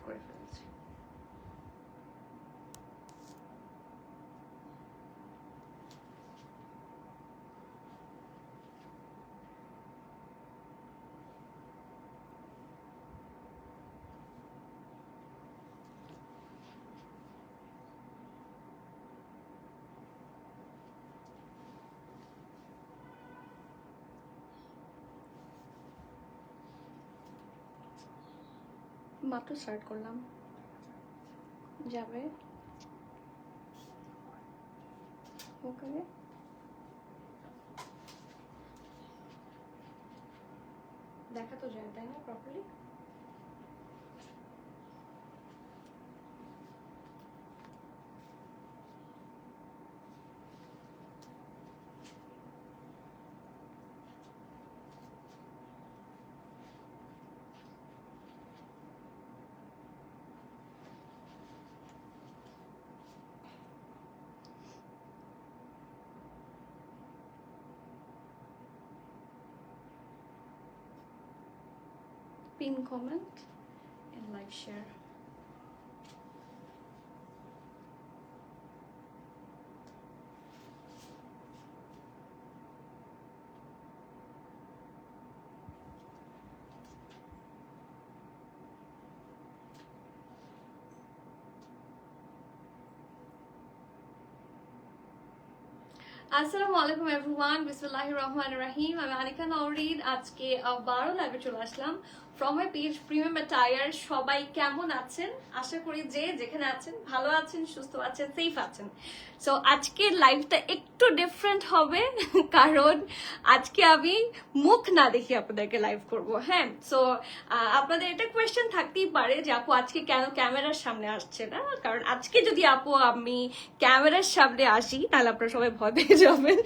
করে ফেলেছি। মাত্র স্টার্ট করলাম, যাবে ওকে। দেখা তো যায় তাই না properly? Pin comment and like share. আসসালামু আলাইকুম এভরিওয়ান, বিসমিল্লাহির রহমানির রহিম। আমি আনিকা নওরিদ। আজকে আবারও লাইভে চলে আসলাম from my page premium attire. সবাই কেমন আছেন? আশা করি যে যেখানে আছেন ভালো আছেন, সুস্থ আছেন, সেফ আছেন। সো আজকের লাইভটা একটু ডিফারেন্ট হবে কারণ আজকে আমি মুখ না দেখি আপনাদেরকে লাইভ করব। হ্যাঁ, সো আপনাদের এটা কোয়েশ্চেন থাকতেই পারে যে আপু আজকে কেন ক্যামেরার সামনে আসছে না। কারণ আজকে যদি আপু আমি ক্যামেরার সামনে আসি তাহলে আপনারা সবাই ভয় পেয়ে যাবেন।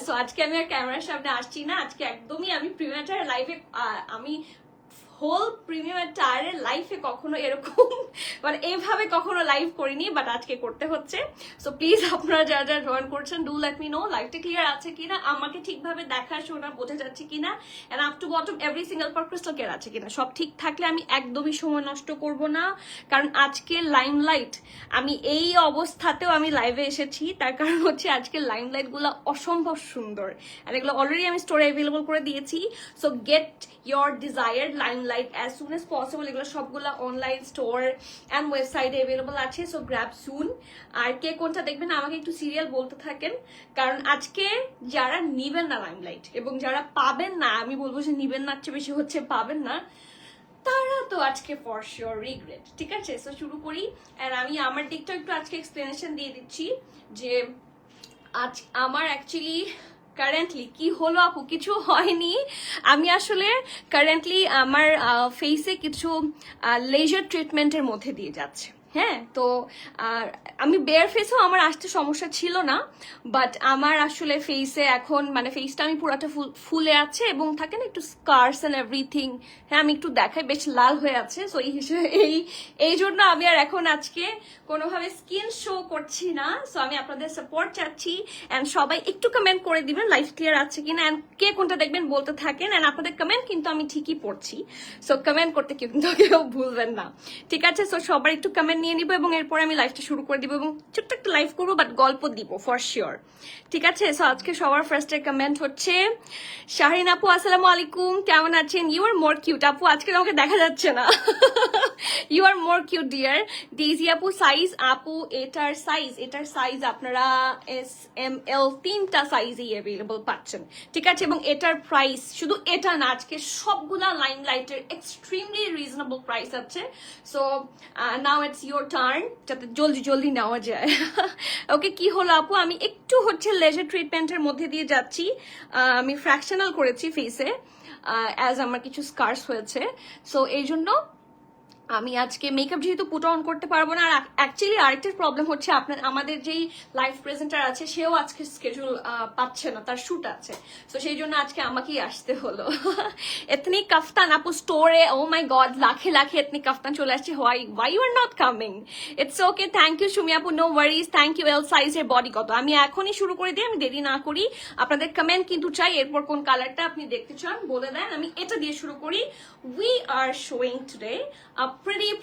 সো আজকে আমি আর ক্যামেরার সামনে আসছি না। আজকে একদমই আমি প্রিমিয়াম অ্যাটায়ার লাইভে আমি হোল প্রিমিয়াম অ্যাটায়ারের লাইফে কখনো এরকম মানে এইভাবে কখনো লাইভ করিনি, বাট আজকে করতে হচ্ছে। সো প্লিজ আপনারা যারা যারা জয়েন করছেন ডু লেট মি নো লাইভটা ক্লিয়ার আছে কিনা, আমাকে ঠিকভাবে দেখা শোনা বোঝা যাচ্ছে কিনা, end up to bottom every single per crystal clear আছে কিনা। সব ঠিক থাকলে আমি একদমই সময় নষ্ট করব না, কারণ আজকে লাইমলাইট আমি এই অবস্থাতেও আমি লাইভে এসেছি। তার কারণ হচ্ছে আজকে লাইমলাইট গুলো অসম্ভব সুন্দর, আর এগুলো অলরেডি আমি স্টোরে অ্যাভেলেবল করে দিয়েছি। So get your desired limelight as soon as possible. এগুলো সবগুলো অনলাইন স্টোর এন্ড ওয়েবসাইটে অ্যাভেলেবল আছে, সো গ্র্যাব সুন। আর কে কোনটা দেখবেন আমাকে একটু সিরিয়াল বলতে থাকেন, কারণ আজকে যারা নিবেন না লাইমলাইট এবং যারা পাবেন না, আমি বলবো যে নিবেন না চেয়ে বেশি হচ্ছে পাবেন না, তারা তো আজকে ফর শিওর রিগ্রেট। ঠিক আছে, সো শুরু করি। আর আমি আমার দিকটা একটু আজকে এক্সপ্লেনেশন দিয়ে দিচ্ছি যে আজ আমার অ্যাকচুয়ালি কারেন্টলি কি হলো আপু, কিছু হয়নি। আমি আসলে কারেন্টলি আমার ফেসে কিছু লেজার ট্রিটমেন্টের মধ্যে দিয়ে যাচ্ছে। হ্যাঁ, তো আমি বেয়ার ফেসেও আমার আসতে সমস্যা ছিল না, বাট আমার আসলে ফেসে এখন মানে ফেসটা আমি পুরাটা ফুলে আছে এবং থাকে না একটু স্কার্স এন্ড এভরিথিং। হ্যাঁ, আমি একটু দেখাই বেশ লাল হয়ে আছে। সো এই হিসেবে এই জন্য আমি আর এখন আজকে কোনোভাবে স্কিন শো করছি না। সো আমি আপনাদের সাপোর্ট চাচ্ছি, এন্ড সবাই একটু কমেন্ট করে দিবেন লাইফ ক্লিয়ার আছে কিনা, এন্ড কে কোনটা দেখবেন বলতে থাকেন। এন্ড আপনাদের কমেন্ট কিন্তু আমি ঠিকই পড়ছি, সো কমেন্ট করতে কিন্তু কেউ ভুলবেন না। ঠিক আছে, সো সবার একটু কমেন্ট নিয়ে নিব এবং এরপরে আমি লাইভটা শুরু করে দিব এবং ছোট্ট একটা লাইভ করবো, বাট গল্প দিব ফর শিওর। ঠিক আছে, সো আজকে সবার ফার্স্টের কমেন্ট হচ্ছে শাহিন আপু, আসসালামু আলাইকুম, কেমন আছেন? ইউ আর মোর কিউট আপু, আজকে আমাকে দেখা যাচ্ছে না। You are more cute dear. Daisy আপু, সাইজ আপু এটার সাইজ আপনারা SML 3টা সাইজই অ্যাভেলেবল পাচ্ছেন। ঠিক আছে, এবং এটার প্রাইস শুধু এটা না, আজকে সবগুলা লাইমলাইটের এক্সট্রিমলি রিজনেবল প্রাইস আছে। So now it's your turn, যাতে জলদি জলদি নেওয়া যায়। ওকে, কি হলো আপু? আমি একটু হচ্ছে লেজার ট্রিটমেন্টের মধ্যে দিয়ে যাচ্ছি। আমি ফ্র্যাকশনাল করেছি ফেসে, অ্যাজ আমার কিছু স্কার্স হয়েছে। সো এই জন্য আমি আজকে মেকআপ যেহেতু পুট অন করতে পারবো না। আর অ্যাকচুয়ালি আরেকটা প্রবলেম হচ্ছে আমাদের যেই লাইভ প্রেজেন্টার আছে সেও আজকে স্কেজুল পাচ্ছে না, তার শুট আছে। তো সেই জন্য আজকে আমাকেই আসতে হলো। এথনিক কাফতান আপু স্টোরে, ও মাই গড, লাখে লাখে এথনিক কাফতান চলে আসছে। Why you are not coming? It's okay, thank you Sumi আপু, no worries, thank you. L সাইজের বডি কত? আমি এখনই শুরু করে দিই, আমি দেরি না করি। আপনাদের কমেন্ট কিন্তু চাই, এরপর কোন কালারটা আপনি দেখতে চান বলে দেন। আমি এটা দিয়ে শুরু করি। We are showing today a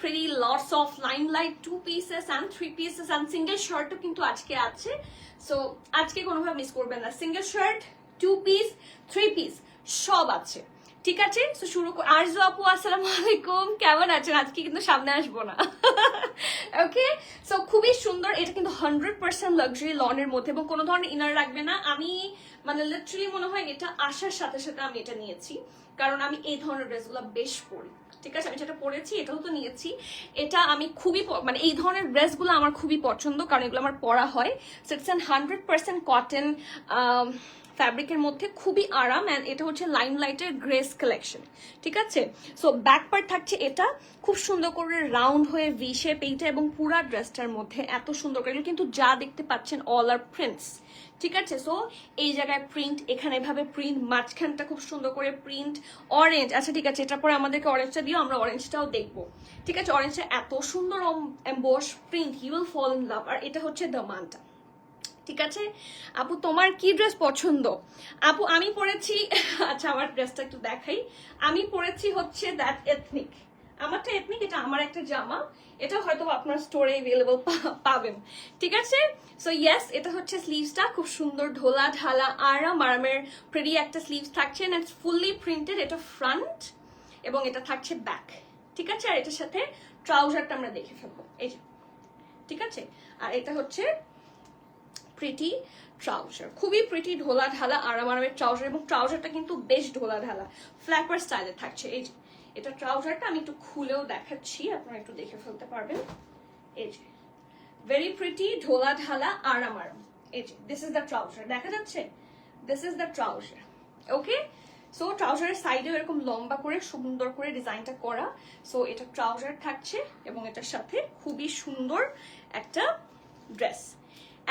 pretty lots of limelight 2 pieces and 3 pieces and single shirt কিন্তু আজকে আছে, সো আজকে কোনোভাবে মিস করবেন না। সিঙ্গেল শার্ট, 2 পিস, 3 পিস সব আছে, ঠিক আছে। সো শুরু আরজু আপু আসসালামু আলাইকুম, কেমন আছেন? আজকে কিন্তু সামনে আসবো না, ওকে। সো খুবই সুন্দর, এটা কিন্তু 100% লাক্সারি লনের মধ্যে এবং কোনো ধরনের ইনার রাখবে না। আমি মানে লিটারালি মনে হয় এটা আসার সাথে সাথে আমি এটা নিয়েছি, কারণ আমি এই ধরনের ড্রেসগুলো বেশ পরি, ঠিক আছে। আমি যেটা পরেছি এটাও তো নিয়েছি, এটা আমি খুবই মানে এই ধরনের ড্রেসগুলো আমার খুবই পছন্দ, কারণ এগুলো আমার পরা হয়। সো ইটস 100% কটন ফ্যাব্রিকের মধ্যে, খুবই আরাম। অ্যান্ড এটা হচ্ছে লাইমলাইটের গ্রেস কালেকশন, ঠিক আছে। সো ব্যাক পার্ট থাকছে এটা খুব সুন্দর করে রাউন্ড হয়ে ভি শেপ এইটা, এবং পুরা ড্রেসটার মধ্যে এত সুন্দর করে কিন্তু যা দেখতে পাচ্ছেন অল আর প্রিন্টস, ঠিক আছে। সো এই জায়গায় প্রিন্ট, এখানে এভাবে প্রিন্ট, মাঝখানটা খুব সুন্দর করে প্রিন্ট, অরেঞ্জ। আচ্ছা ঠিক আছে, এটার পরে আমাদেরকে অরেঞ্জটা দিও, আমরা অরেঞ্জটাও দেখবো, ঠিক আছে। অরেঞ্জটা এত সুন্দর emboss print, you will fall in love. আর এটা হচ্ছে দামানটা, ঠিক আছে। আপু তোমার কি ড্রেস পছন্দ? আপু আমি পরেছি, আচ্ছা আমার ড্রেসটা একটু দেখাই। আমি পরেছি হচ্ছে দ্যাট এথনিক, আমারটা এথনিক, এটা আমার একটা জামা, এটা হয়তো আপনার স্টোরে অ্যাভেলেবল পাবেন, ঠিক আছে। সো ইয়েস, এটা হচ্ছে স্লিভসটা খুব সুন্দর ঢোলা ঢালা আরামের প্রিটি একটা স্লিভস থাকছে, এন্ড ফুললি প্রিন্টেড। এটা ফ্রন্ট এবং এটা থাকছে ব্যাক, ঠিক আছে। আর এটার সাথে ট্রাউজারটা আমরা দেখে ফেলবো, এই যে, ঠিক আছে। আর এটা হচ্ছে প্রিটি ট্রাউজার, খুবই প্রিটি ঢোলা ঢালা আরামের ট্রাউজার, এবং ট্রাউজারটা কিন্তু বেশ ঢোলা ঢালা ফ্ল্যাপার স্টাইলে থাকছে। এই যে এটা ট্রাউজারটা, আমি একটু খুলেও দেখাচ্ছি, আপনারা একটু দেখে ফেলতে পারবেন। এই যে ভেরি প্রিটি ঢোলা ঢালা আরাম। এই যে দিস ইজ দ্য ট্রাউজার, দেখা যাচ্ছে? This is the trouser, okay. So ট্রাউজারের সাইডেও এরকম লম্বা করে সুন্দর করে ডিজাইনটা করা। সো এটা ট্রাউজার থাকছে এবং এটার সাথে খুবই সুন্দর একটা ড্রেস।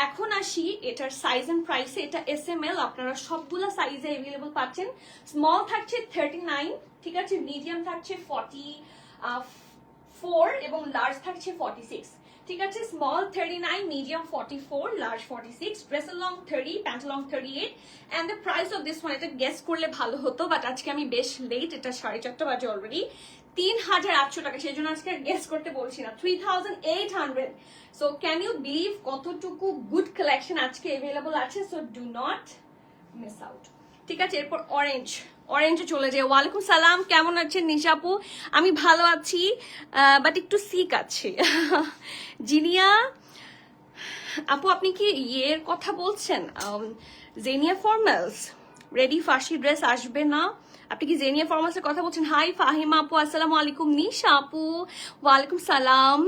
এখন আসি এটার সাইজ এন্ড প্রাইসে। এটা SML, আপনারা সবগুলো সাইজে অ্যাভেলেবল পাচ্ছেন। স্মল থাকছে 39, ঠিক আছে। মিডিয়াম থাকছে 44 এবং লার্জ থাকছে 46, ঠিক আছে। স্মল 39, মিডিয়াম 44, লার্জ 46, ড্রেসের long 30, pant long 38 and the price of this one, এটা গেস করলে ভালো হতো, বাট আজকে আমি বেশ লেট, এটা 4:30 বাজে অলরেডি। 3800 টাকা, সেই জন্য আজকে গেস করতে বলছি না, 3800। সো ক্যান ইউ বিলিভ কতটুকু গুড কালেকশন আজকে অ্যাভেলেবল আছে? So do not miss out, ঠিক আছে। এরপর অরেঞ্জে চলে যায়। ওয়ালাইকুম সালাম, কেমন আছেন নিশাপু? আমি ভালো আছি, বাট একটু সিক আছি। জিনিয়া আপু, আপনি কি ইয়ের কথা বলছেন? জেনিয়া ফর্মালস রেডি ফার্সি ড্রেস আসবে না? আপনি কি জেনিয়া ফর্মালসের কথা বলছেন? হাই ফাহিমা আপু, আসসালামু আলাইকুম। নিশা আপু ওয়ালাইকুম সালাম,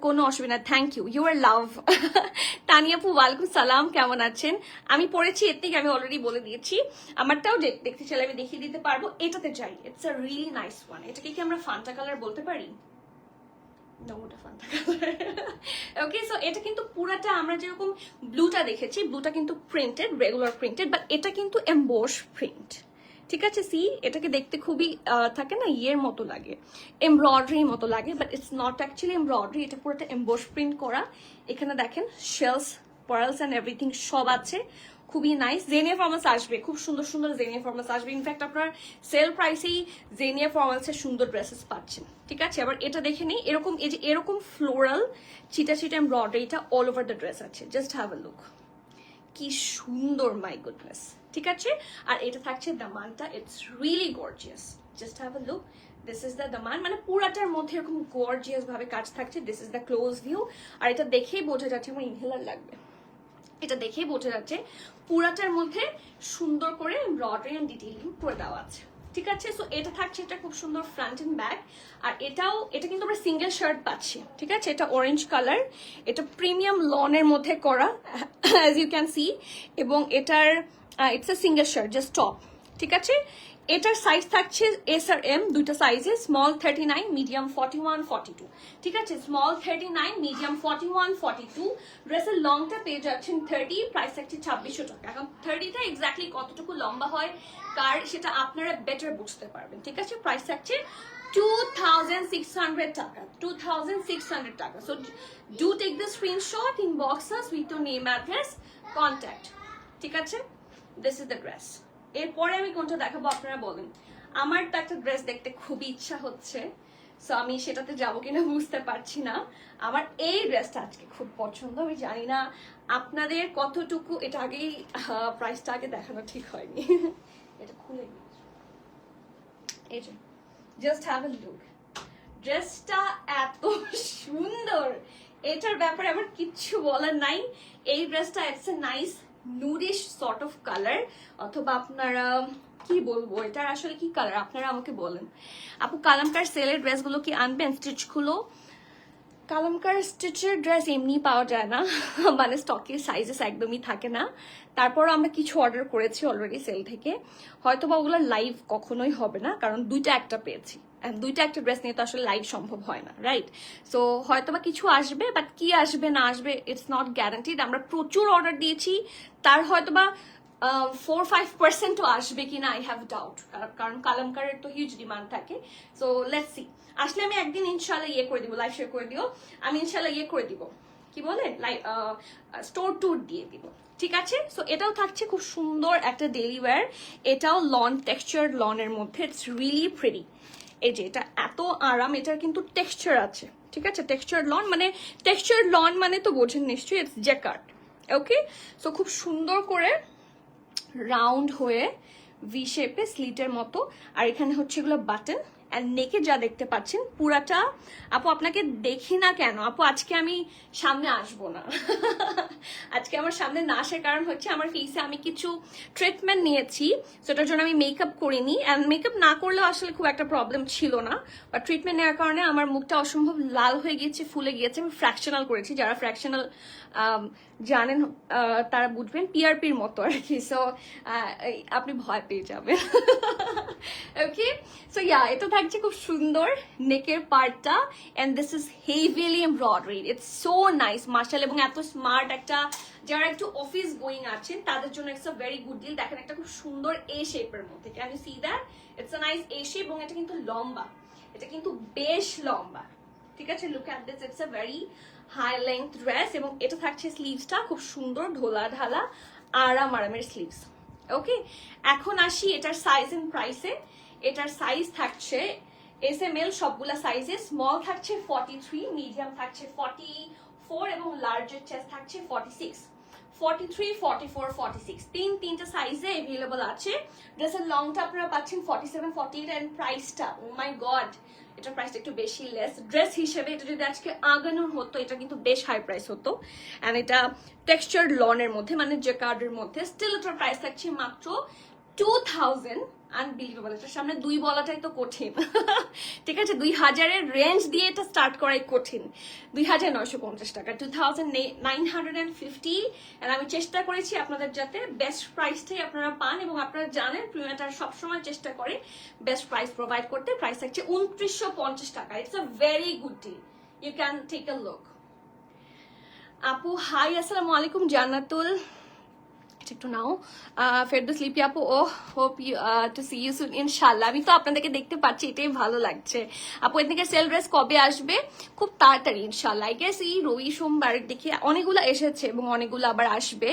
কোনো অসুবিধা না, থ্যাংক ইউ, ইউ আর লাভ। তানিয়া আপু ওয়ালাইকুম সালাম, কেমন আছেন? আমি পড়েছি এথনিক, আমি অলরেডি বলে দিয়েছি। আমারটাও দেখতে চাইলে আমি দেখিয়ে দিতে পারবো। এটাতে যাই, it's a really nice one. এটাকে কি আমরা ফান্টা কালার বলতে পারি? ওকে। সো এটা কিন্তু পুরাটা আমরা যেরকম ব্লুটা দেখেছি, ব্লুটা কিন্তু প্রিন্টেড, রেগুলার প্রিন্টেড, বাট এটা কিন্তু এমবোস প্রিন্ট, ঠিক আছে। সি এটাকে দেখতে খুবই থাকে না ইয়ের মতো লাগে, এমব্রয়ডারির মতো লাগে, but it's not actually embroidery, এটা পুরোটা এমবোস প্রিন্ট করা। এখানে দেখেন শেলস, পার্লস এন্ড এভরিথিং সব আছে, খুবই নাইস। জেনিয়া ফর্মালস আসবে, খুব সুন্দর সুন্দর জেনিয়া ফর্মালস আসবে। ইনফ্যাক্ট আপনার সেল প্রাইসেই জেনিয়া ফর্মালসের সুন্দর ড্রেসেস পাচ্ছেন, ঠিক আছে। আবার এটা দেখে নিই, এরকম এই যে এরকম ফ্লোরাল চিটা চিটা এমব্রয়ডারিটা অল ওভার দ্য ড্রেস আছে, জাস্ট হ্যাভ আ লুক, কি সুন্দর, মাই গুডনেস, ঠিক আছে। আর এটা থাকছে দামানটা, it's really gorgeous, just have a look. This is the দামান, মানে পুরাটার মধ্যে এরকম গর্জিয়াস ভাবে কাজ থাকছে। This is the close view. আর এটা দেখেই বোঝা যাচ্ছে, আমার ইনহেলার লাগবে, এটা দেখেই বোঝা যাচ্ছে পুরাটার মধ্যে সুন্দর করে এমব্রয়ডারি এন্ড ডিটেইলিং করে দেওয়া আছে, ঠিক আছে। সো এটা থাকছে, এটা খুব সুন্দর ফ্রন্ট এন্ড ব্যাক। আর এটা কিন্তু আমরা সিঙ্গেল শার্ট পাচ্ছি, ঠিক আছে। এটা অরেঞ্জ কালার, এটা প্রিমিয়াম লনের মধ্যে করা, অ্যাজ ইউ ক্যান সি, এবং এটার it's a single shirt, just top, ঠিক আছে। এটার সাইজ থাকছে S আর M দুইটা সাইজে, স্মল 39, মিডিয়াম 41, 42, ঠিক আছে। Small 39, medium 41, 42। ড্রেসের লংটা পেয়ে যাচ্ছেন 30, প্রাইস থাকছে 2600 টাকা। এখন 30টা এক্স্যাক্টলি কতটুকু লম্বা হয় কার, সেটা আপনারা বেটার বুঝতে পারবেন, ঠিক আছে। প্রাইস থাকছে 2600 টাকা, 2600 টাকা। So do take the screenshot, inbox us with your name, address, contact, ঠিক আছে। This is the dress. এরপরে আমি কোনটা দেখাবো আপনারা বলেন। আমার তো একটা ড্রেস দেখতে খুবই ইচ্ছা হচ্ছে, সো আমি সেটাতে যাবো কিনা বুঝতে পারছি না। আমার এই ড্রেসটা আজকে খুব পছন্দ, আমি জানি না আপনাদের কতটুকু। এটা আগেই প্রাইসটা আগে দেখানো ঠিক হয়নি। এটা খুলে দিই, এই যে জাস্ট হ্যাভ এ লুক। ড্রেসটা এত সুন্দর, এটার ব্যাপারে আমার কিচ্ছু বলার নাই। এই ড্রেসটা it's a nice nudish sort of colour, অথবা আপনারা কি বলবো, এটার আসলে কি কালার আপনারা আমাকে বলেন। আপু কালামকার সেলের ড্রেসগুলো কি আনবেন স্টিচগুলো? কালামকার স্টিচের ড্রেস এমনি পাওয়া যায় না, মানে স্টকের সাইজেস একদমই থাকে না। তারপর আমরা কিছু অর্ডার করেছি অলরেডি সেল থেকে, হয়তো বা ওগুলো লাইভ কখনোই হবে না, কারণ দুইটা একটা পেয়েছি, দুইটা একটা ড্রেস নিয়ে তো আসলে লাইভ সম্ভব হয় না, রাইট? সো হয়তো বা কিছু আসবে, বাট কি আসবে না আসবে ইটস নট গ্যারান্টিড। আমরা প্রচুর অর্ডার দিয়েছি, তার হয়তো বা 4-5% আসবে কিনা আই হ্যাভ ডাউট, কারণ কালামকারের তো হিউজ ডিমান্ড থাকে। সো লেটস সি, আসলে আমি একদিন ইনশাল্লাহ ইয়ে করে দিব, লাইভ শেয়ার করে দিও, আমি ইনশাল্লাহ ইয়ে করে দিব, কি বলে, লাইভ স্টোর ট্যুর দিয়ে দিব, ঠিক আছে? সো এটাও থাকছে খুব সুন্দর একটা ডেইলি ওয়্যার, এটাও লন টেক্সচার, লনের মধ্যে, ইটস রিয়েলি প্রিটি। এই যে এটা এত আরাম, এটার কিন্তু টেক্সচার আছে, ঠিক আছে? টেক্সচার লন মানে, টেক্সচার লন মানে তো বোঝেন নিশ্চয়ই, ইটস জ্যাকার্ড, ওকে? সো খুব সুন্দর করে রাউন্ড হয়ে ভি শেপে স্লিটের মতো, আর এখানে হচ্ছে এগুলো বাটন, অ্যান্ড নেকে যা দেখতে পাচ্ছেন পুরাটা। আপু আপনাকে দেখি না কেন আপু, আজকে আমি সামনে আসবো না। আজকে আমার সামনে না আসার কারণ হচ্ছে আমার ফেসে আমি কিছু ট্রিটমেন্ট নিয়েছি, সেটার জন্য আমি মেকআপ করিনি, অ্যান্ড মেকআপ না করলেও আসলে খুব একটা প্রবলেম ছিল না, বাট ট্রিটমেন্ট নেওয়ার কারণে আমার মুখটা অসম্ভব লাল হয়ে গিয়েছে, ফুলে গিয়েছে। আমি ফ্র্যাকশনাল করেছি, যারা ফ্র্যাকশনাল জানেন তারা বুঝবেন, পিআরপির মতো আর কি। সো আপনি ভয় পেয়ে যাবেন, ওকে? সো ইয়া, এটা থাকছে খুব সুন্দর নেকের পার্টটা, and this is heavily embroidery, it's so nice মাশাআল্লাহ, এবং এত স্মার্ট একটা, যারা একটু অফিস গোয়িং আছেন তাদের জন্য it's a very good deal. দেখেন একটা খুব সুন্দর এ শেপের মধ্যে, can you see that? It's a nice A shape, এবং এটা কিন্তু লম্বা, এটা কিন্তু বেশ লম্বা, ঠিক আছে? Look at this, it's a very high length dress, এবং এটা থাকছে স্লিভসটা খুব সুন্দর ঢোলা ঢালা আরামের স্লিভস, ওকে? এখন আসি এটার সাইজ এন্ড প্রাইসে। এটার সাইজ থাকছে এস এম এল সবগুলা সাইজে, স্মল থাকছে 43, মিডিয়াম থাকছে 44, এবং লার্জের চেস্ট থাকছে 46, 43, 44, 46, তিনটা সাইজে এভেলেবল আছে। ড্রেসের লংটা আপনারা পাচ্ছেন 47, 48, এন্ড প্রাইসটা ও মাই গড, এটার প্রাইসটা একটু বেশি লেস। ড্রেস হিসেবে এটা যদি আজকে আগানোর হতো, এটা কিন্তু বেশ হাই প্রাইস হতো, এন্ড এটা টেক্সচার লনের মধ্যে, মানে জেকার্ডের মধ্যে, স্টিল এটার প্রাইস থাকছে মাত্র 2000। আনবিলিভেবল, এটার সামনে 2 বলাটাই তো কঠিন। ঠিক আছে, 2000-এর রেঞ্জ দিয়ে এটা স্টার্ট করাই কঠিন। 2950 টাকা, 2950, এন্ড আমি চেষ্টা করেছি আপনাদের যাতে বেস্ট প্রাইসটাই আপনারা পান, এবং আপনারা জানেন প্রিমিয়াটার সবসময় চেষ্টা করে বেস্ট প্রাইস প্রোভাইড করতে। প্রাইস থাকছে 2950 টাকা, it's a very good deal, you can take a look. আপু হাই, আসসালামু আলাইকুম জান্নাতুল, একটু নাও ফেরদৌস লিপি আপু, oh hope to see you soon ইনশাআল্লাহ। আমি তো আপনাদেরকে দেখতে পাচ্ছি, এটাই ভালো লাগছে। আপু এদিকে সেল ড্রেস কবে আসবে? খুব তাড়াতাড়ি ইনশাআল্লাহ, আই গেস এই রবি সোমবার দেখি অনেকগুলো এসেছে এবং অনেকগুলো আবার আসবে।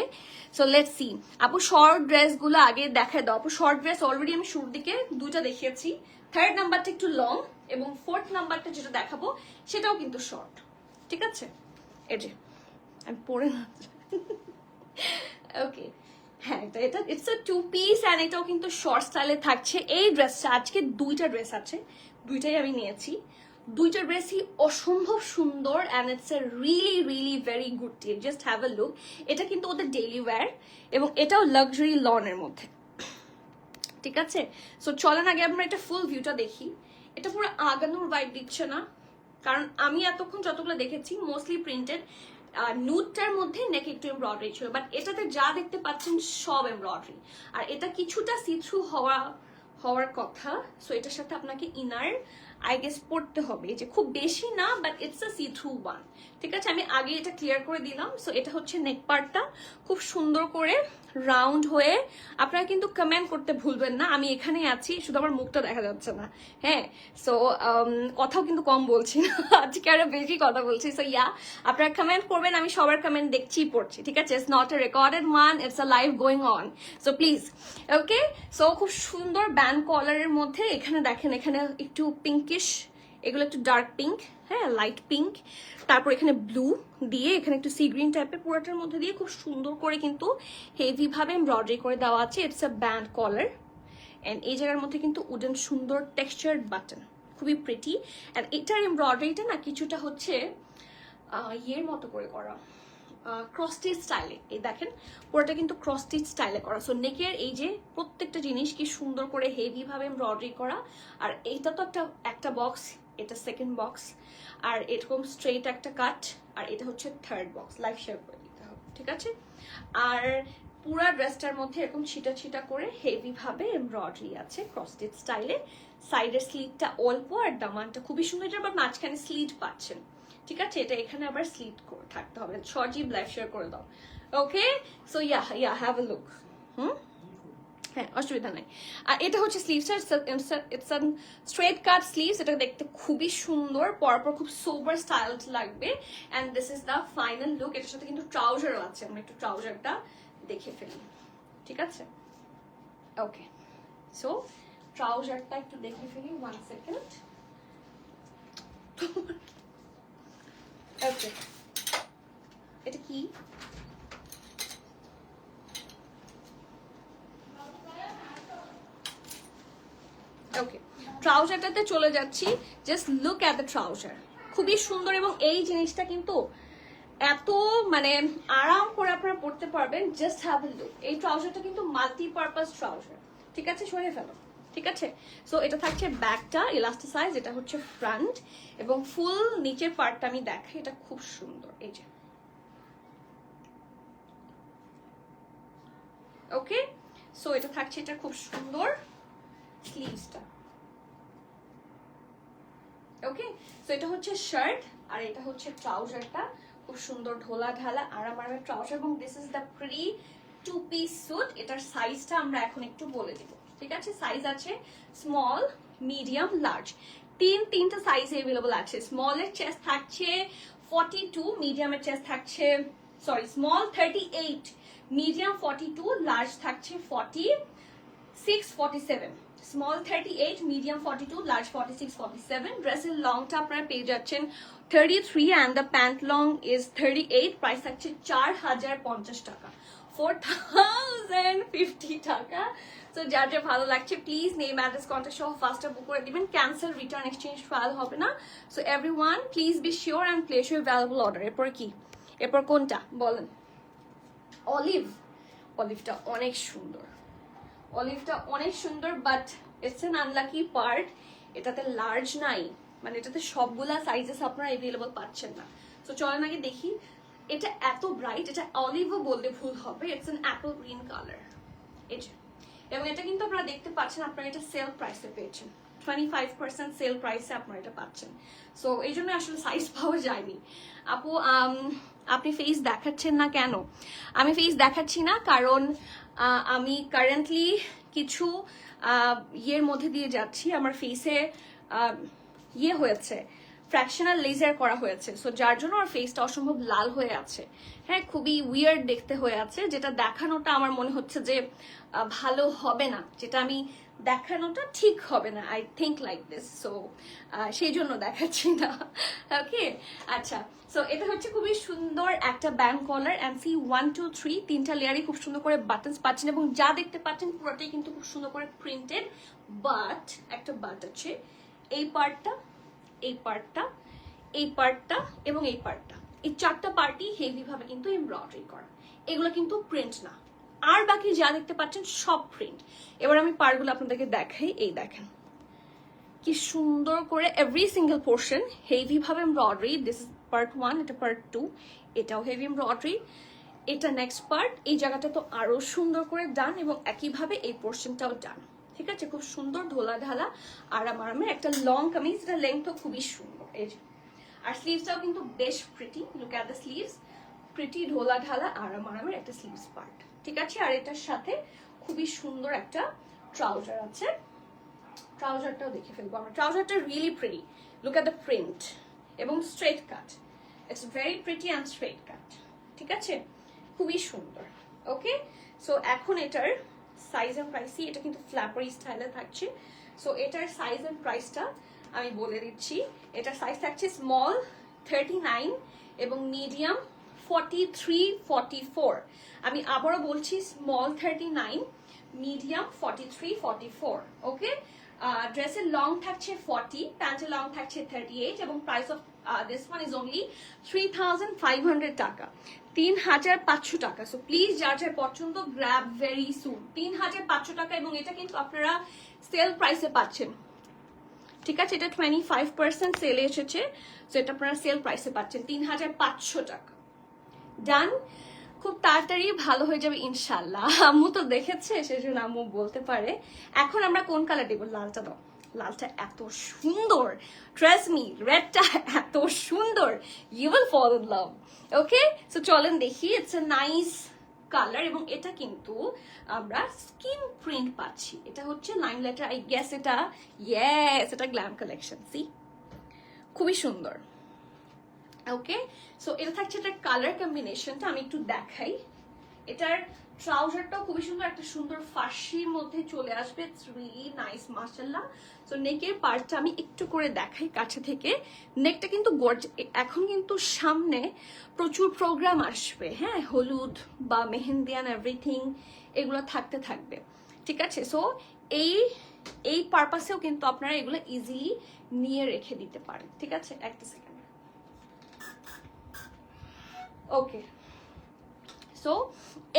So let's see. আপু শর্ট ড্রেস গুলো আগে দেখায় দাও। আপু শর্ট ড্রেস অলরেডি আমি শুরুর দিকে 2টা দেখিয়েছি, 3rd নাম্বারটা একটু লং, এবং 4th নাম্বারটা যেটা দেখাবো সেটাও কিন্তু শর্ট, ঠিক আছে? এই যে আমি পরে না, ওকে হ্যাঁ, এটা ইটস আ 2 পিস, এন্ড এটাও কিন্তু শর্ট স্টাইলে থাকছে। এই ড্রেসটা আজকে 2টা ড্রেস আছে, 2টাই আমি নিয়েছি, 2টা ড্রেসই অসম্ভব সুন্দর, and it's a really very good deal, just have a look. এটা কিন্তু ওদের ডেইলি ওয়্যার, এবং এটাও লাক্সারি লনের মধ্যে, ঠিক আছে? সো চলেন আগে আমরা একটা ফুল ভিউটা দেখি। এটা পুরো আগানোর ভাইব দিচ্ছে না, কারণ আমি এতক্ষণ যতগুলো দেখেছি মোস্টলি প্রিন্টেড, নুডটার মধ্যে নেক একটু এমব্রয়ডারি ছিল, বাট এটাতে যা দেখতে পাচ্ছেন সব এমব্রয়ডারি, আর এটা কিছুটা সি থ্রু হওয়ার কথা। সো এটার সাথে আপনাকে ইনার আই গেস পড়তে হবে, যে খুব বেশি না, but it's a see through one, ঠিক আছে, আমি আগে এটা ক্লিয়ার করে দিলাম। সো এটা হচ্ছে নেক পার্টটা, খুব সুন্দর করে রাউন্ড হয়ে। আপনারা কিন্তু কমেন্ট করতে ভুলবেন না, আমি এখানেই আছি, শুধু আমার মুখটা দেখা যাচ্ছে না। হ্যাঁ, সো কথাও কিন্তু কম বলছি না, আজকে আরো বেশি কথা বলছি। সো ইয়া, আপনারা কমেন্ট করবেন, আমি সবার কমেন্ট দেখছি পড়ছি, ঠিক আছে? It's not a recorded one, it's a live going on, so please. Okay, so খুব সুন্দর ব্যান্ড কলারের মধ্যে, এখানে দেখেন এখানে একটু পিঙ্কিশ, এগুলো একটু ডার্ক পিঙ্ক, হ্যাঁ লাইট পিঙ্ক, তারপর এখানে ব্লু দিয়ে, এখানে একটু সি গ্রিন টাইপের, পুরোটার মধ্যে দিয়ে খুব সুন্দর করে কিন্তু হেভি ভাবে এমব্রয়ডারি করে দেওয়া আছে। It's a band collar and এই জায়গার মধ্যে কিন্তু উডেন সুন্দর টেক্সচার্ড বাটন, খুবই প্রিটি। এন্ড এটার এমব্রয়ডারিটা না কিছুটা হচ্ছে ইয়ের মতো করে করা, ক্রস স্টিচ স্টাইলে। এই দেখেন পুরোটা কিন্তু ক্রস স্টিচ স্টাইলে করা। সো নেকের এই যে প্রত্যেকটা জিনিস কি সুন্দর করে হেভি ভাবে এমব্রয়ডারি করা। আর এইটা তো একটা বক্স, এটা সেকেন্ড বক্স, আর এরকম স্ট্রেট একটা কাট, আর এটা হচ্ছে থার্ড বক্স, লাইভ শেয়ার করে দিতে হবে, ঠিক আছে? আর পুরা ড্রেসটার মধ্যে এরকম ছিটা ছিটা করে হেভি ভাবে এমব্রয়ডারি আছে ক্রস স্টিচ স্টাইলে। সাইডের স্লিটটা অল্প আর দামানটা খুবই সুন্দর, এটা আবার মাঝখানে স্লিট পাচ্ছেন, ঠিক আছে? এটা এখানে আবার স্লিট থাকতে হবে। সজীব লাইভ শেয়ার করে দাও। Okay, so yeah have a look. হ্যাঁ, অসুবিধা নাই। আর এটা হচ্ছে স্লিভসটা, it's a straight cut sleeves. এটা দেখতে খুবই সুন্দর, পরপর খুব সোবার স্টাইলড লাগবে। And this is the final look. এটার সাথে কিন্তু ট্রাউজারও আছে, আমরা একটু ট্রাউজারটা দেখে ফেলি, ঠিক আছে? ওকে, সো ট্রাউজারটা একটু দেখে ফেলি, 1 সেকেন্ড। ওকে, এটা কি? ওকে, ট্রাউজারটাতে চলে যাচ্ছি। Just look at the trouser, খুবই সুন্দর। এবং এই জিনিসটা কিন্তু এত মানে আরাম করে আপনারা পড়তে পারবেন। Just have a look. এই ট্রাউজারটা কিন্তু মাল্টিপারপাস ট্রাউজার, ঠিক আছে? সরিয়ে ফেলো, ঠিক আছে? সো এটা থাকছে ব্যাকটা ইলাস্টিসাইজ, এটা হচ্ছে ফ্রন্ট, এবং ফুল নিচের পার্টটা আমি দেখাই, এটা খুব সুন্দর। এই যে ওকে, সো এটা থাকছে, এটা খুব সুন্দর স্লিভসটা। ওকে, সো এটা হচ্ছে শার্ট, আর এটা হচ্ছে ট্রাউজারটা, খুব সুন্দর ঢোলা ঢালা আরাম আরামের ট্রাউজার। এবং this is the pre 2 piece suit. এটার সাইজটা আমরা এখন একটু বলে দিব, ঠিক আছে? সাইজ আছে স্মল, মিডিয়াম, লার্জ, তিনটা সাইজ अवेलेबल আছে। স্মলের চেস্ট থাকছে 42, মিডিয়ামের চেস্ট থাকছে স্মল 38, মিডিয়াম 42, লার্জ থাকছে 46, 47। Small 38, medium 42, large 46, 47। ড্রেসের লংটা আপনারা পেয়ে যাচ্ছেন 33 and the pant long is 38। Price থাকছে 4050 টাকা, 4050 টাকা। তো যার যা ভালো লাগছে প্লিজ নেম অ্যাড্রেস কন্ট্যাক্ট সহ ফার্স্টটা বুক করে দিবেন। ক্যান্সেল, রিটার্ন, এক্সচেঞ্জ ট্রায়াল হবে না। So everyone please be sure and place your valuable order. এরপর কি? এরপর কোনটা বলেন? অলিভ। অলিভটা অনেক সুন্দর, অলিভটা অনেক সুন্দর, but it's an unlucky part, এটাতে লার্জ নাই, মানে এটাতে সবগুলা সাইজেস আপনারা अवेलेबल পাচ্ছেন না। তো চলেন আগে দেখি। এটা এত ব্রাইট, এটা অলিভও বললে ভুল হবে, it's an apple green colour. এই যে, এবং এটা কিন্তু আপনারা দেখতে পাচ্ছেন, আপনারা এটা সেল প্রাইসে পেয়েছেন, 25% সেল প্রাইসে আপনারা এটা পাচ্ছেন। সো এই জন্য আসলে সাইজ পাওয়া যায়নি। আপু আপনি ফেস দেখাচ্ছেন না কেন? আমি ফেস দেখাচ্ছি না কারণ আমি কারেন্টলি কিছু ইয়ের মধ্যে দিয়ে যাচ্ছি। আমার ফেসে ইয়ে হয়েছে, ফ্র্যাকশনাল লেজার করা হয়েছে। সো যার জন্য আমার ফেসটা অসম্ভব লাল হয়ে আছে। হ্যাঁ, খুবই উইয়ার্ড দেখতে হয়ে আছে, যেটা দেখানোটা আমার মনে হচ্ছে যে ভালো হবে না, যেটা আমি দেখানোটা ঠিক হবে না। I think like this. So সেই জন্য দেখাচ্ছি না। ওকে, আচ্ছা। সো এটা হচ্ছে খুবই সুন্দর একটা ব্যান্ড কলার, অ্যান্ড সি 1 2 3 তিনটা লেয়ারই খুব সুন্দর করে বাটনস পাচ্ছেন, এবং যা দেখতে পাচ্ছেন পুরোটাই কিন্তু খুব সুন্দর করে প্রিন্টেড। বাট একটা বাট আছে, এই পার্টটা, এই পার্টটা, এই পার্টটা এবং এই পার্টটা, এই চারটা পার্টই হেভি ভাবে কিন্তু এমব্রয়ডারি করা। এগুলো কিন্তু প্রিন্ট না, আর বাকি যা দেখতে পাচ্ছেন সব প্রিন্ট। এবার আমি পার্টগুলো আপনাদেরকে দেখাই। এই দেখেন কি সুন্দর করে এভরি সিঙ্গেল পোর্শন হেভি ভাবে এমব্রয়ডারি। দিস ইজ পার্ট 1, এটা পার্ট 2, এটাও হেভি এমব্রয়ডারি। এটা নেক্সট পার্ট, এই জায়গাটা তো আরো সুন্দর করে ডান, এবং একইভাবে এই পোর্শনটাও ডান, ঠিক আছে? খুব সুন্দর ঢোলা ঢালা আরাম আরামের একটা লং কামিজ, এটা লেন্থও খুবই সুন্দর। এই যে, আর স্লিভসটাও কিন্তু বেশ pretty, look at the sleeves, pretty ঢোলা ঢালা আরামের একটা স্লিভস পার্ট, ঠিক আছে। আর এটার সাথে খুবই সুন্দর একটা ট্রাউজার আছে, ট্রাউজারটাও দেখে ফেলবো আমরা। ট্রাউজারটা really pretty, look at the print এবং straight cut, it's very pretty and straight cut, ঠিক আছে, খুবই সুন্দর। ওকে, সো এখন এটার সাইজ এন্ড প্রাইসি, এটা কিন্তু ফ্ল্যাপারি স্টাইলে থাকছে। সো এটার সাইজ এন্ড প্রাইসটা আমি বলে দিচ্ছি। এটার সাইজ থাকছে স্মল 39 এবং মিডিয়াম 43, 44। আমি আবারও বলছি, স্মল 39, মিডিয়াম 43, 44। ওকে, ড্রেসের লং থাকছে 40, প্যান্টের লং থাকছে 38 এবং price of this one is only 3500 টাকা, 3500 টাকা। সো প্লিজ যার যার পছন্দ গ্র্যাব ভেরি সুন, 3500 টাকা। এবং এটা কিন্তু আপনারা সেল প্রাইসে পাচ্ছেন, ঠিক আছে, এটা 25% সেলে এসেছে। সো এটা আপনারা সেল প্রাইসে পাচ্ছেন 3500 টাকা। ডান, খুব তাড়াতাড়ি ভালো হয়ে যাবে ইনশাল্লাহ। আম্মু তো দেখেছে, সেজন্য আম্মু বলতে পারে। এখন আমরা কোন কালার দেবো? লালটা দাও, লালটা এত সুন্দর, ট্রাস্ট মি, রেডটা এত সুন্দর, you will fall in love. Okay, so চলেন দেখি। ইটস এ নাইস কালার এবং এটা কিন্তু আমরা স্কিন প্রিন্ট পাচ্ছি। এটা হচ্ছে 9 লেটার, আই গেস এটা, ইয়েস, এটা গ্ল্যাম কালেকশন। সি, খুবই সুন্দর। ওকে, সো এটা থাকছে এটার কালার কম্বিনেশনটা, আমি একটু দেখাই। এটার ট্রাউজারটাও খুবই সুন্দর, একটা সুন্দর ফার্সির মধ্যে চলে আসবে, ইটস রিয়েলি নাইস মাশাআল্লাহ। সো নেকের পার্টটা আমি একটু করে দেখাই কাছে থেকে। নেকটা কিন্তু এখন কিন্তু সামনে প্রচুর প্রোগ্রাম আসবে, হ্যাঁ, হলুদ বা মেহেন্দি অ্যান্ড এভরিথিং এগুলো থাকবে, ঠিক আছে। সো এই পারপাসেও কিন্তু আপনারা এগুলো ইজিলি নিয়ে রেখে দিতে পারেন, ঠিক আছে। একটা সেকেন্ড। ওকে, সো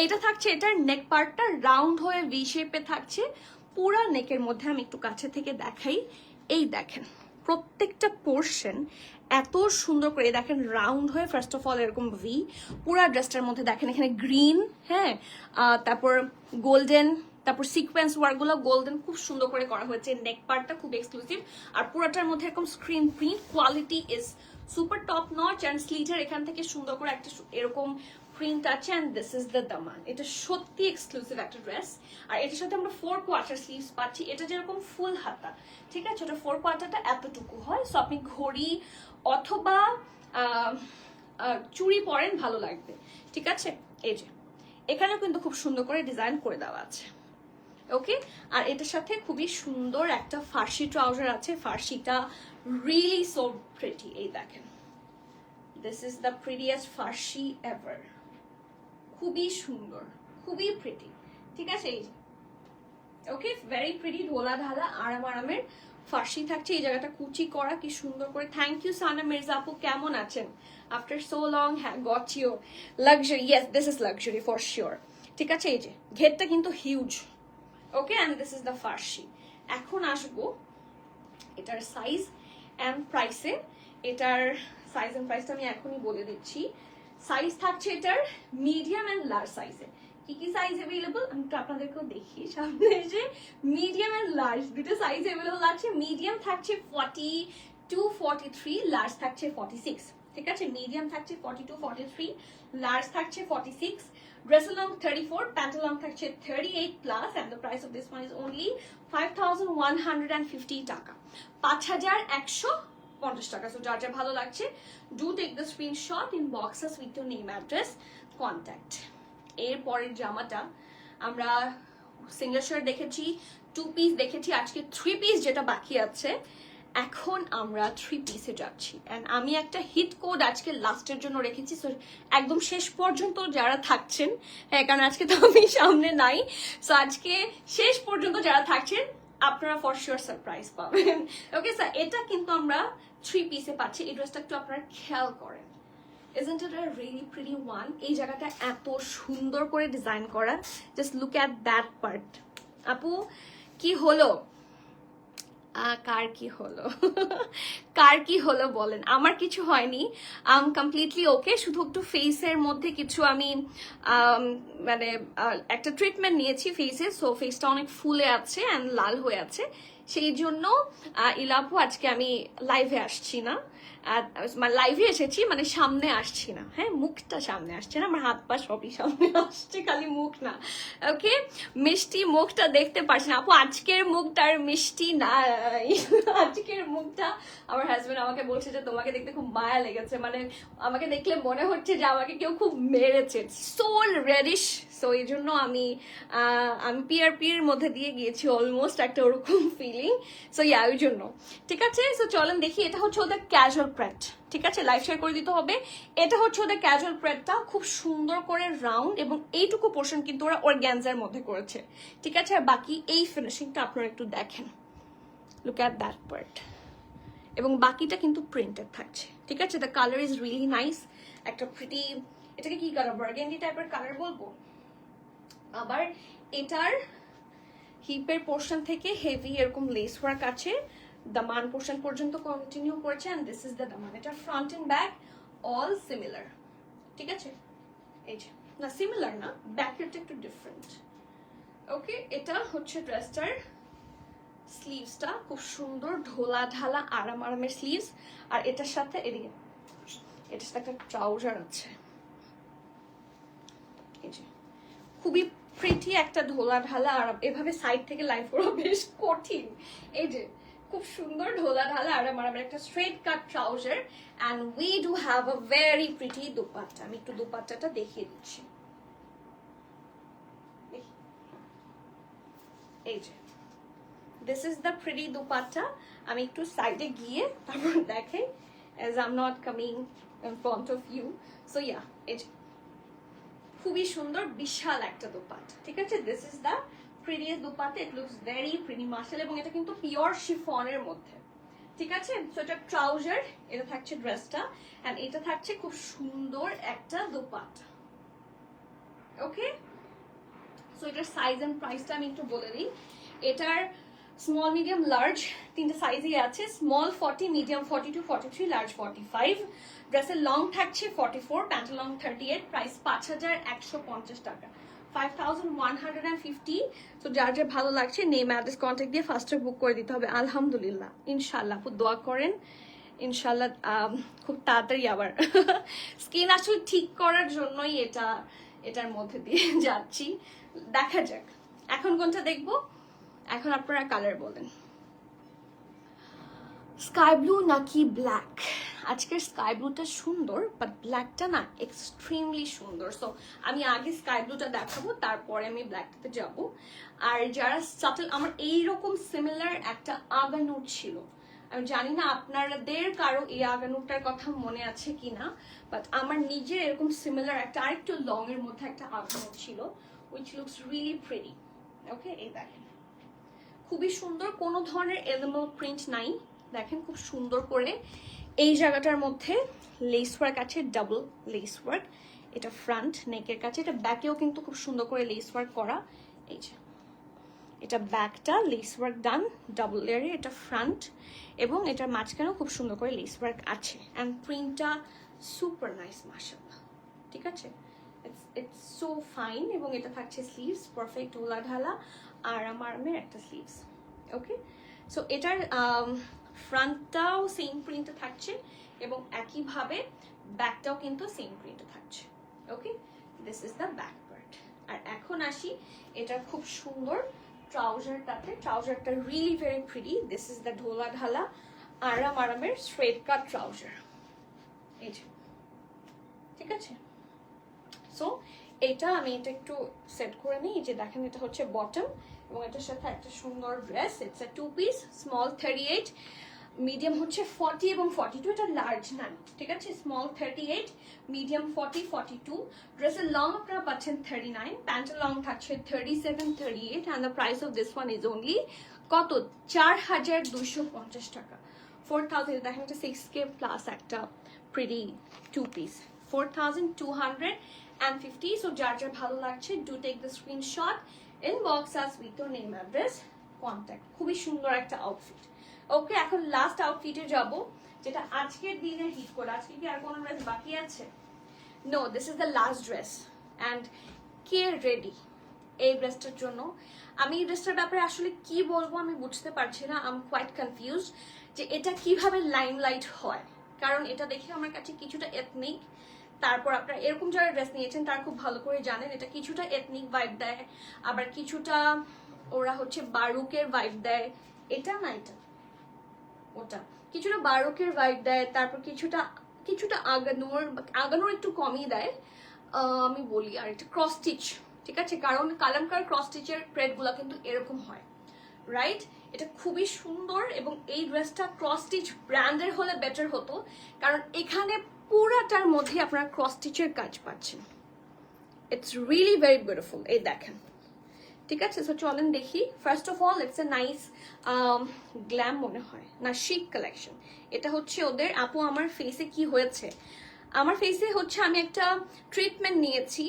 এটা থাকছে, এটার নেক পার্টটা রাউন্ড হয়ে ভি শেপে থাকছে পুরা নেকের মধ্যে। আমি একটু কাছে থেকে দেখাই, এই দেখেন প্রত্যেকটা পোর্শন এত সুন্দর করে দেখেন রাউন্ড হয়ে, ফার্স্ট অফ অল এরকম ভি পুরা ড্রেসটার মধ্যে। দেখেন এখানে গ্রিন, হ্যাঁ, তারপর গোল্ডেন, তারপর সিকোয়েন্স ওয়ার্কগুলো গোল্ডেন, খুব সুন্দর করে করা হয়েছে। নেক পার্টটা খুব এক্সক্লুসিভ, আর পুরাটার মধ্যে এরকম screen print, quality is super top notch. And স্লিটার এখান থেকে সুন্দর করে একটা এরকম প্রিন্ট আছে। অ্যান্ড দিস ইজ দ্য দামান। এটা সত্যি এক্সক্লুসিভ একটা ড্রেস। আর এটার সাথে আমরা 4 কোয়ার্টার স্লিভস পাচ্ছি। এটা যেরকম ফুল হাতা, ঠিক আছে, ওটা 4 কোয়ার্টারটা এতটুকু হয়। সো আপনি ঘড়ি অথবা চুড়ি পরেন, ভালো লাগবে, ঠিক আছে। এই যে এখানেও কিন্তু খুব সুন্দর করে ডিজাইন করে দেওয়া আছে। ওকে, আর এটার সাথে খুবই সুন্দর একটা ফার্সি ট্রাউজার আছে। ফার্সিটা রিয়েলি সো প্রিটি, এই দেখেন, this is the prettiest Farsi ever, খুবই সুন্দর, খুবই প্রিটি, ঠিক আছে। এই যে ওকে, ভেরি প্রিটি ঢোলা ঢালা আরামের ফার্সি থাকছে। এই জায়গাটা কুচি করা, কি সুন্দর করে। থ্যাংক ইউ সানা মির্জা আপু, কেমন আছেন? আফটার সো লং, হ্যাঁ, got you luxury, yes, this is luxury for sure, ঠিক আছে। এই যে ঘেরটা কিন্তু huge. Okay, and this is the ফার্সি। এখন আসবো এটার সাইজ অ্যান্ড প্রাইসে। এটার সাইজ অ্যান্ড প্রাইসটা আমি এখনই বলে দিচ্ছি। সাইজ থাকছে এটার মিডিয়াম অ্যান্ড লার্জ সাইজে। কি কি সাইজ অ্যাভেলেবল আমি একটু আপনাদেরকেও দেখি সামনে, যে মিডিয়াম অ্যান্ড লার্জ দুটো সাইজ অ্যাভেলেবল আছে। মিডিয়াম থাকছে 42, 43, লার্জ থাকছে 46, ঠিক আছে। মিডিয়াম থাকছে 42, 43, লার্জ থাকছে 46, dress along 34, pant along থাকছে 38 plus, and the price of this one is only 5150 টাকা, 5150 টাকা। সো যার যা ভালো লাগছে, do take the screenshot, inbox us with your name, address, contact. এর পরের জামাটা আমরা সিঙ্গেল শার্ট দেখেছি, 2 পিস দেখেছি, আজকে 3 পিস যেটা বাকি আছে। এখন আমরা 3 পিসে যাচ্ছি। এন্ড আমি একটা হিট কোড আজকে লাস্টের জন্য রেখেছি, সো একদম শেষ পর্যন্ত যারা থাকছেন, হ্যাঁ, কারণ আজকে তো আমি সামনে নাই, সো আজকে শেষ পর্যন্ত যারা থাকছেন আপনারা ফর শিওর সারপ্রাইজ পাবেন। ওকে স্যার, এটা কিন্তু আমরা 3 পিসে পাচ্ছি। এই ড্রেসটা একটু আপনারা খেয়াল করেন, isn't it a really pretty one? এই জায়গাটা এত সুন্দর করে ডিজাইন করা, just look at that part. আপু কি হলো? কার কি হলো? কার কি হলো বলেন? আমার কিছু হয়নি, কমপ্লিটলি ওকে। শুধু একটু ফেসের মধ্যে কিছু আমি মানে একটা ট্রিটমেন্ট নিয়েছি ফেসে, সো ফেসটা অনেক ফুলে আছে অ্যান্ড লাল হয়ে আছে, সেই জন্য ইলাপু আজকে আমি লাইভে আসছি না, লাইভে এসেছি মানে সামনে আসছি না, হ্যাঁ মুখটা সামনে আসছে না, আমার হাত পা সবই সামনে আসছে, খালি মুখ না। ওকে, মিষ্টি মুখটা দেখতে পাচ্ছি না আপু, আজকের মুখটা আর মিষ্টি নাই। আজকের মুখটা আমার হাজবেন্ড আমাকে বলছে যে তোমাকে দেখতে খুব মায়া লেগেছে, মানে আমাকে দেখলে মনে হচ্ছে যে আমাকে কেউ খুব মেরেছে, সোল রেডিশ। সো এই জন্য আমি পিআরপির মধ্যে দিয়ে গিয়েছি অলমোস্ট একটা ওরকম ফিলিং। সো ইয়া ওই জন্য ঠিক আছে। সো চলেন দেখি, এটা হচ্ছে ওদের ক্যাজুয়াল প্যান্ট, ঠিক আছে লাইভ শেয়ার করে দিতে হবে। এটা হচ্ছে ওদের ক্যাজুয়াল প্যান্টটা, খুব সুন্দর করে রাউন্ড এবং এইটুকু পোর্শন কিন্তু ওরা অর্গ্যানজার মধ্যে করেছে, ঠিক আছে। আর বাকি এই ফিনিশিংটা আপনারা একটু দেখেন, লুক অ্যাট দ্যাট পার্ট, এবং বাকিটা কিন্তু প্রিন্টেড থাকছে, ঠিক আছে। The colour is really nice, একটা প্রিটি, এটাকে কি কালার, বার্গেন্ডি টাইপের কালার বলবো। আবার এটার হিপের পোর্শন থেকে হেভি এরকম লেস ওয়ার্ক আছে, দামান পোর্শন পর্যন্ত কন্টিনিউ করেছে, এন্ড দিস ইজ দ্য দামান। এটা front end back all similar, ঠিক আছে। এই যে না সিমিলার না, ব্যাকেরটা একটু ডিফারেন্ট। ওকে, এটা হচ্ছে ড্রেসটার স্লিভসটা, খুব সুন্দর ঢোলা ঢালা আরাম আরামের স্লিভস। আর এটার সাথে এদিকে এটার সাথে একটা ট্রাউজার আছে, এই যে খুবই প্রিটি একটা ঢোলা ঢালা আরাম। এভাবে সাইড থেকে লাইভ করা বেশ কঠিন। এই যে খুব সুন্দর ঢোলা ঢালা আরাম আরামের একটা straight cut trouser, and we do have a very pretty dupatta. আমি একটু দুপাট্টাটা দেখিয়ে দিচ্ছি, এই যে this is the pretty dupatta. আমি একটু সাইডে গিয়ে তারপর দেখাই, as I'm not coming in front of you. So yeah, এই যে খুবই সুন্দর বিশাল একটা দোপাট্টা, ঠিক আছে। This is the prettiest dupatta, it looks very pretty মার্শাল, এবং এটা কিন্তু পিওর শিফনের মধ্যে, ঠিক আছে। সো এটা ট্রাউজার, এটা থাকছে ড্রেসটা, এন্ড এটা থাকছে খুব সুন্দর একটা দোপাট্টা। ওকে, সো এটার সাইজ এন্ড প্রাইসটা আমি একটু বলে দিই। এটার স্মল মিডিয়াম লার্জ তিনটা সাইজই আছে, স্মল 40, মিডিয়াম 42, 43, লার্জ 45। ড্রেসের লং থাকছে 44, প্যান্টের লং 38, প্রাইস 5150 টাকা, 5150। তো যার যার ভালো লাগছে নেম অ্যাড্রেস কন্ট্যাক্ট দিয়ে ফার্স্টে বুক করে দিতে হবে। আলহামদুলিল্লাহ, ইনশাল্লাহ আপু দোয়া করেন, ইনশাল্লাহ খুব তাড়াতাড়ি আবার স্কিন আসলে ঠিক করার জন্যই এটার মধ্যে দিয়ে যাচ্ছি, দেখা যাক এখন কোনটা দেখবো। এখন আপনারা কালার বলেন, স্কাই ব্লু নাকি ব্ল্যাক? আজকের স্কাই ব্লুটা সুন্দর, বাট ব্ল্যাকটা না এক্সট্রিমলি সুন্দর। সো আমি আগে স্কাই ব্লুটা দেখাবো, তারপরে আমি ব্ল্যাকটাতে যাব। আর যারা সাটল, আমার এইরকম সিমিলার একটা আগানুট ছিল, আমি জানি না আপনাদের কারো এই আগানুটার কথা মনে আছে কিনা, বাট আমার নিজের এরকম সিমিলার একটা আরেকটু লং এর মধ্যে একটা আগানুট ছিল, উইচ লুকস রিয়েলি প্রিটি। ওকে, এই দেখেন খুবই সুন্দর, কোনো ধরনের এলিমেন্ট প্রিন্ট নাই, দেখেন খুব সুন্দর করে এই জায়গাটার মধ্যে লেস ওয়ার্ক আছে, ডাবল লেস ওয়ার্ক। এটা ফ্রন্ট নেকের কাছে, এটা ব্যাকেও কিন্তু খুব সুন্দর করে লেস ওয়ার্ক করা। এই যে এটা ব্যাকটা লেস ওয়ার্ক ডান ডাবল লেয়ারে, এটা ফ্রন্ট, এবং এটার মাঝখানেও খুব সুন্দর করে লেস ওয়ার্ক আছে, অ্যান্ড প্রিন্টটা সুপার নাইস মাশাআল্লাহ, ঠিক আছে। It's so fine. এবং এটা থাকছে স্লিভস, পারফেক্ট ওলা ঢালা আরাম আরামের একটা স্লিভস। ওকে, সো এটার ফ্রন্টটাও সেম প্রিন্টে থাকছে, এবং একইভাবে ব্যাকটাও কিন্তু সেম প্রিন্টে থাকছে। Okay, this is the back part. আর এখন আসি এটা খুব সুন্দর ট্রাউজারটাতে, ট্রাউজারটা really very pretty. This is the ঢোলা ঢালা আরাম আরামের স্ট্রেট কাট ট্রাউজার, এই যে, ঠিক আছে। সো এটা আমি এটা একটু সেট করে নিই, যে দেখেন এটা হচ্ছে বটম, এবং এটার সাথে একটা সুন্দর dress. It's a 2 piece, small 38, medium হচ্ছে 40 এবং 42, এটা লার্জ না, ঠিক আছে। Small 38, medium 40, 42। ড্রেসের লং আপনারা পাচ্ছেন 39, প্যান্টের লং থাকছে 37, 38, and the price of this one is only কত, 4250 টাকা, 4000। দেখেন এটা 6K প্লাস একটা প্রিটি 2 পিস, 4250। সো যার যার ভালো লাগছে do take the screenshot, inbox us with your name address contact. খুবই সুন্দর একটা আউটফিট। ওকে, এখন লাস্ট আউটফিটে যাব, যেটা আজকের দিনের হিট করে। আজকে কি আর কোনো ড্রেস বাকি আছে? No, this is the last dress, and কে রেডি? এই ড্রেসটার জন্য। আমি এই ড্রেসটার ব্যাপারে আসলে কি বলবো আমি বুঝতে পারছি না, আই এম কোয়াইট কনফিউজ যে এটা কিভাবে লাইমলাইট হয়। কারণ এটা দেখে আমার কাছে কিছুটা এথনিক, তারপর আপনারা এরকম যারা ড্রেস নিয়েছেন তারা খুব ভালো করে জানেন এটা কিছুটা এথনিক ভাইব দেয়, আবার কিছুটা ওরা হচ্ছে বারুকের ভাইব দেয়। এটা না, এটা ওটা কিছুটা বারুকের ভাইব দেয়, তারপর কিছুটা কিছুটা আগানোর একটু কমই দেয়। আমি বলি আর এটা ক্রস স্টিচ, ঠিক আছে, কারণ কালামকার ক্রস স্টিচের থ্রেডগুলো কিন্তু এরকম হয়, রাইট? এটা খুবই সুন্দর এবং এই ড্রেসটা ক্রস স্টিচ ব্র্যান্ডের হলে বেটার হতো, কারণ এখানে পুরাটার মধ্যে আপনারা ক্রস স্টিচের কাজ পাচ্ছেন। It's really very beautiful. এই দেখেন, ঠিক আছে। সো চলেন দেখি। First of all it's a nice glam মনে হয় না, শিক কালেকশন। এটা হচ্ছে ওদের আপু আমার ফেসে কি হয়েছে, আমার ফেসে হচ্ছে আমি একটা ট্রিটমেন্ট নিয়েছি।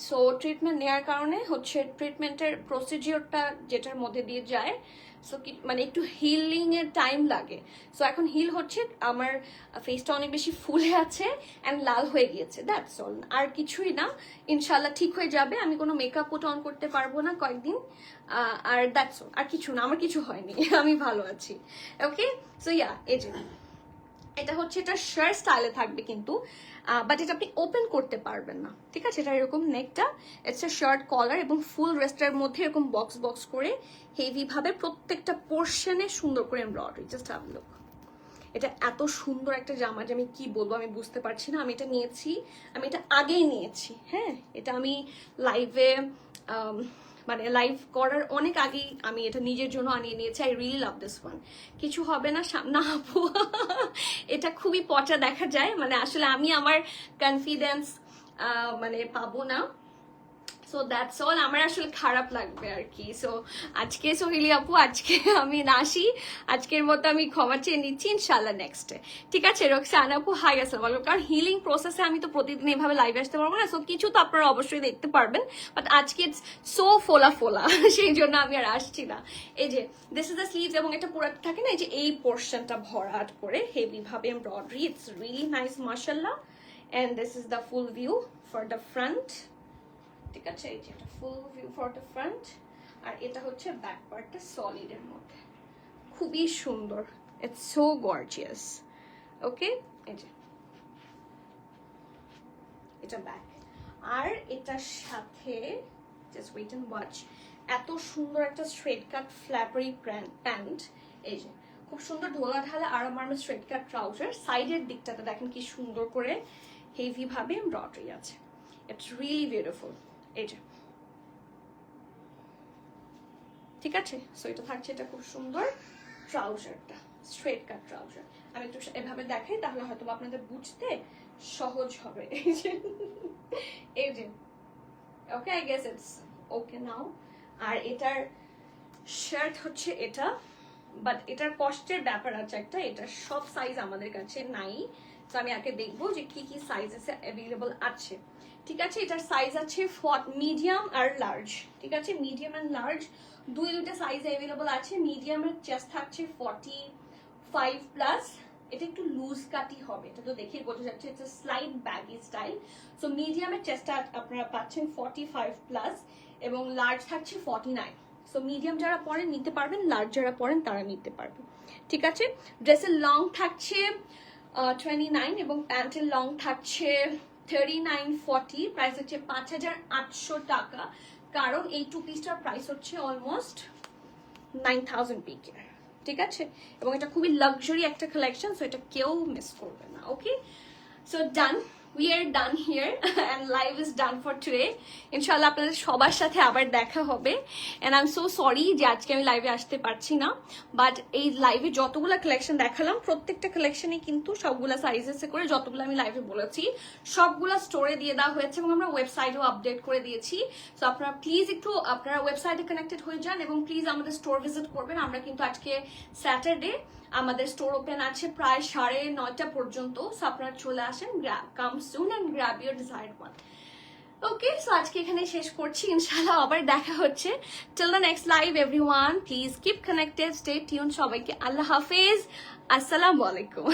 সো ট্রিটমেন্ট নেওয়ার কারণে হচ্ছে ট্রিটমেন্টের প্রসিডিওরটা যেটার মধ্যে দিয়ে যায়, সো মানে একটু হিলিং এর টাইম লাগে। সো এখন হিল হচ্ছে, আমার ফেসটা অনেক বেশি ফুলে আছে অ্যান্ড লাল হয়ে গিয়েছে, দ্যাটস অল, আর কিছুই না। ইনশাল্লাহ ঠিক হয়ে যাবে, আমি কোনো মেকআপ পুট অন করতে পারবো না কয়েকদিন, আর দ্যাটস অল, আর কিছু না, আমার কিছু হয়নি, আমি ভালো আছি। ওকে, সো ইয়া, এই যে এটা হচ্ছে, এটা শার্ট স্টাইলে থাকবে কিন্তু, বাট এটা আপনি ওপেন করতে পারবেন না, ঠিক আছে। এটা এরকম নেকটা, ইটস এ শার্ট কলার এবং ফুল ড্রেসটার মধ্যে এরকম বক্স বক্স করে হেভি ভাবে প্রত্যেকটা পোর্শনে সুন্দর করে এমব্রয়ডারি। জাস্ট হ্যাভ লুক, এটা এত সুন্দর একটা জামা যে আমি কি বলবো আমি বুঝতে পারছি না। আমি এটা নিয়েছি, আমি এটা আগেই নিয়েছি, হ্যাঁ, এটা আমি লাইভে মানে লাইভ করার অনেক আগেই আমি এটা নিজের জন্য আনিয়ে নিয়েছি। I really love this one. কিছু হবে না সামনে আপু, এটা খুবই পচা দেখা যায়, মানে আসলে আমি আমার কনফিডেন্স মানে পাবো না। সো দ্যাটস অল, আমার আসলে খারাপ লাগবে আর কি। সো আজকে সোহেলি আপু, আজকে আমি নাসি, আজকের মতো আমি ক্ষমা চেয়ে নিচ্ছি, ইনশাল্লাহ নেক্সটে, ঠিক আছে। রোকসানা আপু হাই, আসসালামু আলাইকুম। কারণ হিলিং প্রসেসে আমি তো প্রতিদিন এভাবে লাইভে আসতে পারবো না, সো কিছু তো আপনারা অবশ্যই দেখতে পারবেন, বাট আজকে ইটস সো ফোলা ফোলা, সেই জন্য আমি আর আসছি না। এই যে দিস ইজ দ্য স্লিভস, এবং এটা পুরো থাকে না, এই যে এই পোর্শনটা ভরাট করে হেভি ভাবে এমব্রয়ডারি, ইটস রিয়েলি নাইস মাশাআল্লাহ। And this is the full view for the front, ঠিক আছে। এই যে এটা full view for the front, আর এটা হচ্ছে ব্যাক পার্টটা সলিড এর মধ্যে, খুবই সুন্দর, ইটস সো গর্জিয়াস। ওকে, এই যে এটা ব্যাক, আর এটার সাথে জাস্ট ওয়েট এন্ড ওয়াচ, এত সুন্দর একটা স্ট্রেট কাট ফ্ল্যাপারি প্যান্ট, এই যে খুব সুন্দর ঢোলা ঢালা আরাম স্ট্রেট কাট ট্রাউজার। সাইডের দিকটাতে দেখেন কি সুন্দর করে হেভি ভাবে এমব্রয়ডারি আছে, ইটস রিয়েলি বিউটিফুল। এই যে, ঠিক আছে। সো এটা থাকছে, এটা খুব সুন্দর ট্রাউজারটা, স্ট্রেট কাট ট্রাউজার। আমি একটু এভাবে দেখাই, তাহলে হয়তো আপনাদের বুঝতে সহজ হবে। এই যে, এই যে, ওকে, আই গেস ইটস ওকে নাও। আর এটার শার্ট হচ্ছে এটা, বাট এটার কষ্টের ব্যাপার আছে একটা, এটার সব সাইজ আমাদের কাছে নাই, তো আমি আগে দেখবো যে কি কি সাইজ আছে অ্যাভেলেবল আছে, ঠিক আছে। এটার সাইজ আছে মিডিয়াম আর লার্জ, ঠিক আছে, মিডিয়াম অ্যান্ড লার্জ দুইটা সাইজ অ্যাভেলেবল আছে। মিডিয়ামের চেস্ট থাকছে 45+, এটা একটু লুজ কাটি হবে, এটা তো দেখেই বোঝা যাচ্ছে, এটা স্লাইড ব্যাগি স্টাইল। সো মিডিয়ামের চেস্টটা আপনারা পাচ্ছেন 45+, এবং লার্জ থাকছে 49। সো মিডিয়াম যারা পরেন নিতে পারবেন, লার্জ যারা পরেন তারা নিতে পারবেন, ঠিক আছে। ড্রেসের লং থাকছে 29 এবং প্যান্টের লং থাকছে 39-40, প্রাইস হচ্ছে 5,800 টাকা, কারণ এই টু পিসটার প্রাইস হচ্ছে অলমোস্ট 9,000 পিকে, ঠিক আছে। এবং এটা খুবই লাক্সারি একটা কালেকশন, সো এটা কেউ মিস করবে না। Okay, so done, we are done here and live is done for today. ইনশাআল্লাহ আপনাদের সবার সাথে আবার দেখা হবে, and I'm so sorry যে আজকে আমি লাইভে আসতে পারছি না, বাট এই লাইভে যতগুলা কালেকশন দেখালাম প্রত্যেকটা কালেকশনে কিন্তু সবগুলা সাইজেসে করে যতগুলো আমি লাইভে বলেছি সবগুলা স্টোরে দিয়ে দেওয়া হয়েছে, এবং আমরা ওয়েবসাইটেও আপডেট করে দিয়েছি। সো আপনারা প্লিজ একটু আপনারা ওয়েবসাইটে কানেক্টেড হয়ে যান, এবং প্লিজ আমাদের স্টোর ভিজিট করবেন। আমরা কিন্তু আজকে স্যাটারডে, আমাদের স্টোর ওপেন আছে প্রায় 9:30 পর্যন্ত, সো আপনারা চলে আসেন, come soon and grab your desired one. Okay, so আজকে এখানে শেষ করছি, ইনশাআল্লাহ আবার দেখা হচ্ছে। Till the next live everyone, please keep connected, stay tune. সবাইকে আল্লাহ হাফেজ, আসসালামু আলাইকুম।